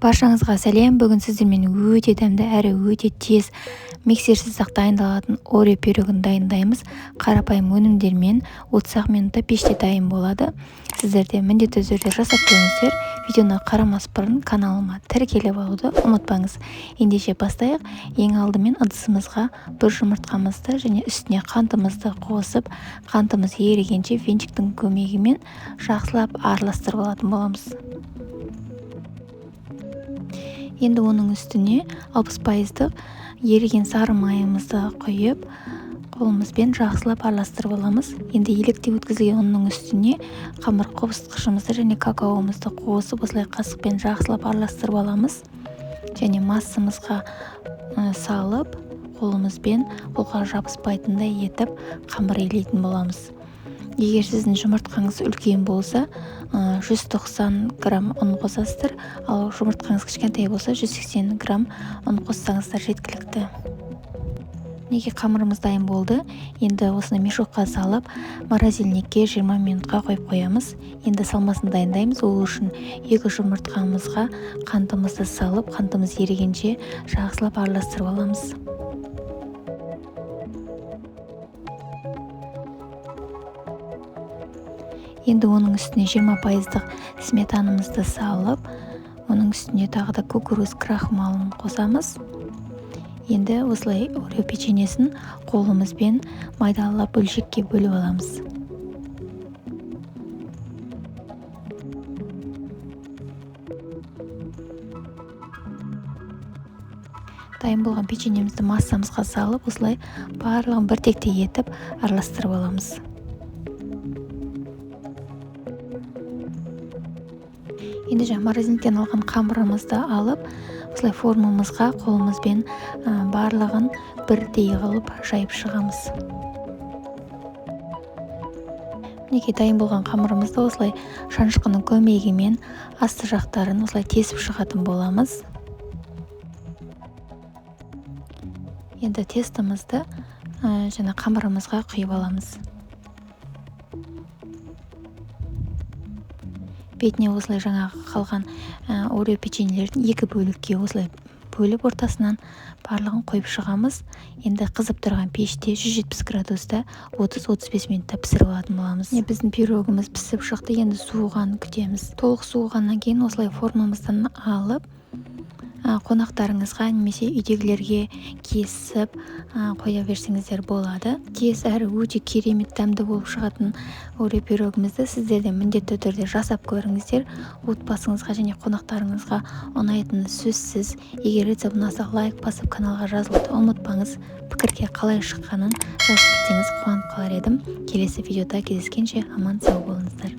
Баршаңызға сәлем. Бүгін сіздермен өте дәмді әрі өте тез миксерсіз-ақ дайындалатын Орео пирогын дайындаймыз. Қарапайым өнімдермен 30 минутта пеште дайын болады. Сіздер де міндетті түрде жасап көріңіздер. Видеоны қарамас бұрын каналыма тіркеліп алуды ұмытпаңыз. Ендеше бастайық. Ең алдымен ыдысымызға бір жұмыртқамызды және үстіне қантымызды қосып, қантымыз ерігенше венчиктің көмегімен жақсылап араластырып алатын боламыз. Енді оның үстіне 60% еріген сары майымызды құйып, қолымызбен жақсылап араластырып аламыз. Енді електен өткізілген ұнның үстіне қамыр қобыстқышымызды және какаомызды қосып, осылай қасықпен жақсылап араластырып аламыз. Және массамызға салып, қолымызбен қолға жабыспайтындай етіп қамыр илейтін боламыз. Егер сіздің жұмыртқаңыз үлкен болса, 190 грамм ұн қосасыздар, ал жұмыртқаңыз кішкентай болса, 180 грамм ұн қоссаңыздар жеткілікті. Неге қамырымыз дайын болды? Енді осыны мешокқа салып, морозильникке 20 минутқа қойып қоямыз. Енді салмасын дайындаймыз. Ол үшін 2 жұмыртқамызға қантымызды салып, қантымыз ерігенше жақсылап араластырып аламыз. Енді оның үстіне 20% сметанымызды салып, оның үстіне тағы да кукуруз крахмалын қосамыз. Енді осылай Орео печенесін қолымызбен майдалап бөлшекке бөліп аламыз. Дайын болған печенемізді массамызға салып, осылай барлығын біртекте етіп араластырып аламыз. Енді морозилден алған қамырымызды алып, осылай формамызға қолымызбен барлығын бірдей қылып жайып шығамыз. Мінекей дайын болған қамырымызды осылай шанышқының көмегімен асты жақтарын осылай тесіп шығатын боламыз. Енді тестімізді қамырымызға құйып аламыз. Бетіне осылай жаңағы қалған Орео печеньелерін 2 бөлікке осылай бөліп ортасынан барлығын қойып шығамыз. Енді қызып тұрған пеште 170 градуста 30-35 минутта пісіріп алатын боламыз. Біздің пирогымыз пісіп шықты, енді суығанын күтеміз. Толық суығаннан кейін осылай формамыздан алып, қонақтарыңызға немесе үйдегілерге кесіп қоя берсеңіздер болады. Тез әрі өте керемет дәмді болып шығатын Орео пирогымызды сіздер де міндетті түрде жасап көріңіздер. Отбасыңызға және қонақтарыңызға ұнайтыны сөзсіз. Егер рецепт ұнаса, лайк басып каналға жазылуды ұмытпаңыз. Пікірге қалай шыққанын жазып кетсеңіз қуанып қалар едім. Келесі видеода кездескенше аман сау болыңыздар.